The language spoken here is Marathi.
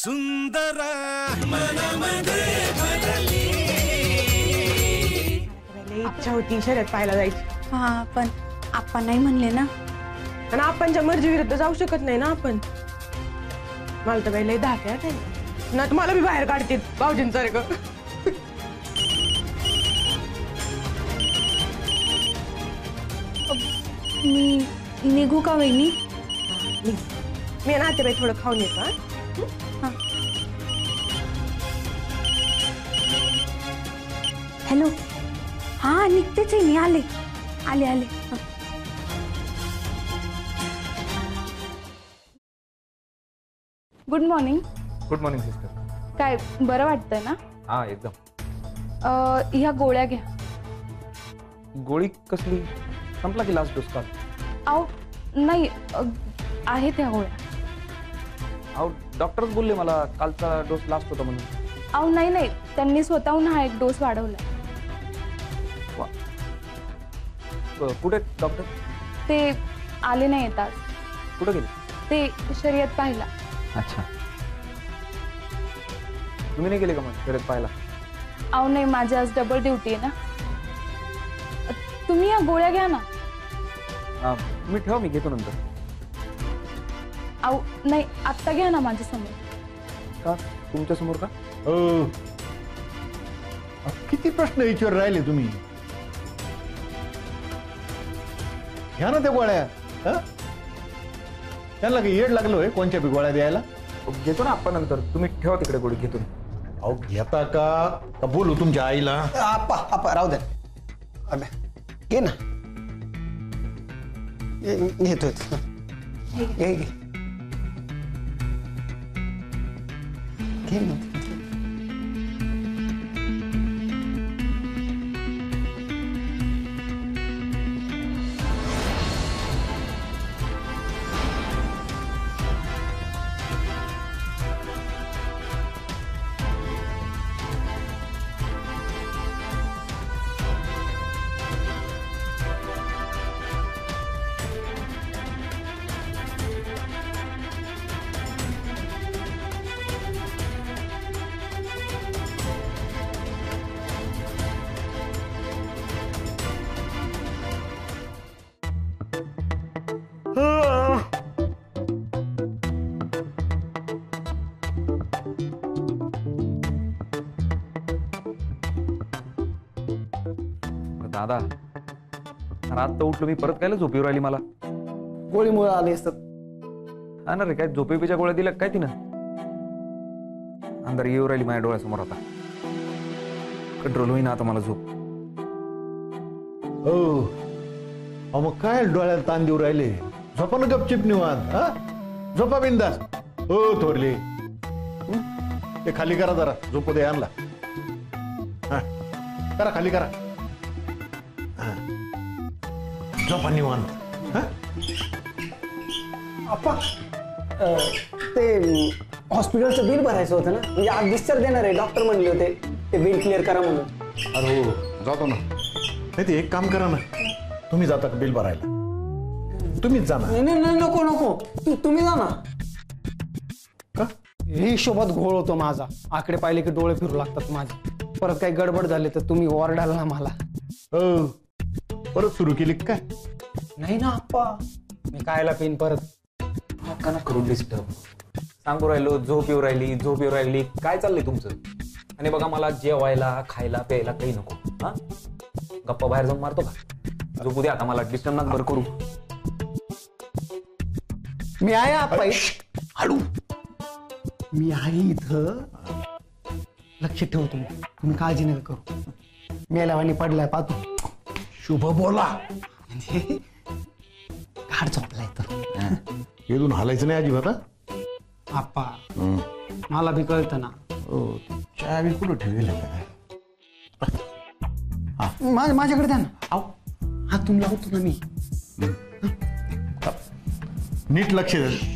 सुंदर इच्छा होती शर्यत पाहायला जायची। हा पण आपण नाही म्हणले ना, आणि आपणच्या मर्जी विरुद्ध जाऊ शकत नाही ना आपण। मला तर काही लय धाक्यात आहे ना, तुम्हाला मी बाहेर काढते भाऊजींसारखं। मी निघू का वहिनी? मी नातेबाई थोडं खाऊन येतो। हा हॅलो, हा निघतेच आहे मी, आले आले आले। Good morning. Good morning sister. काय बरं वाटतंय ना? हा एकदम। ह्या गोळ्या घ्या। गोळी कसली? संपला की लास्ट डोस काल? अहो नाही, आहेत ह्या गोळ्या। अहो डॉक्टरच बोलले मला कालचा डोस लास्ट होता म्हणून। अहो नाही नाही, त्यांनी स्वतःहून हा एक डोस वाढवलाय। कुठे डॉक्टर? ते आले नाही येतात। कुठे गेले? ते शर्यत पाहिला। अच्छा, तुम्ही नाही गेले का मग शर्यत पाहायला? अहो नाही, माझी आज डबल ड्युटी आहे ना। तुम्ही या गोळ्या घ्या ना। तुम्ही ठेवा, मी घेतो नंतर। अहो नाही, आत्ता घ्या ना माझ्या समोर। का तुमच्या समोर का? किती प्रश्न विचार राहिले तुम्ही? घ्या ना त्या गोळ्या। त्यांना काही येड लागलोय कोणत्या बी गोळ्या द्यायला? घेतो ना आपण नंतर, तुम्ही ठेवा तिकडे गोळी, घेतो। अहो घेता का बोलू तुमच्या आईला? आपा राहू दे, घे ना, घेतोय। घे घे घे ना। दादा, रात तर उठलो मी, परत कायला झोपी राहिली मला? गोळीमुळे आले असतात। हा ना रे, काय झोपेपीच्या गोळ्या दिल्या काय तिनं? अंदर येऊ राहिली माझ्या डोळ्यासमोर, आता कंट्रोल होईना आता मला झोप। हो मग काय डोळ्याला ताण देऊ राहिले? झोपा ना गपचिप निवांत। झोपा बिंदास। हो थोरली, ते खाली करा जरा, झोपू दे आणला। करा खाली करा, झोपा निवांत। आपा ते हॉस्पिटलचं बिल भरायचं होतं ना, म्हणजे आज डिस्चार्ज देणार आहे, डॉक्टर म्हणले होते ते बिल क्लिअर करा म्हणून। अरे हो जातो ना। नाही ते एक काम करा ना, तुम्ही जाता का बिल भरायला? तुम्हीच जाणार? नाही नाही नको नको, तुम्ही जा ना। का? हिशोबात घोळ होतो माझा, आकडे पाहिले की डोळे फिरू लागतात माझे। परत काही गडबड झाली तर तुम्ही ओरडाल ना मला। परत सुरू केली काय? नाही ना आप्पा, मी कायला पेन परत? नका ना करू डिस्टर्ब, सांगू राहिलो झोप येऊ राहिली, झोप येऊ राहिली, काय चाललंय तुमचं? आणि बघा मला जेवायला खायला प्यायला काही नको। हा गप्पा बाहेर जाऊन मारतो का? झोपू द्या आता मला, डिस्टर्ब नका बरं करू। मी आहे आप्पा, हळू, मी आहे इथं, लक्ष ठेव तुम्ही काळजी नका करू। मेल्यावानी पडलाय पाहतो। शुभ बोला, म्हणजे घाट झोपलाय तर येऊन हालायचं नाही अजिबात। आप्पा मला बी कळतं ना। चावी कुठं ठेवेल? माझ्याकडे द्या ना। हात तुम्ही लावतो ना मी। नीट लक्ष द्या।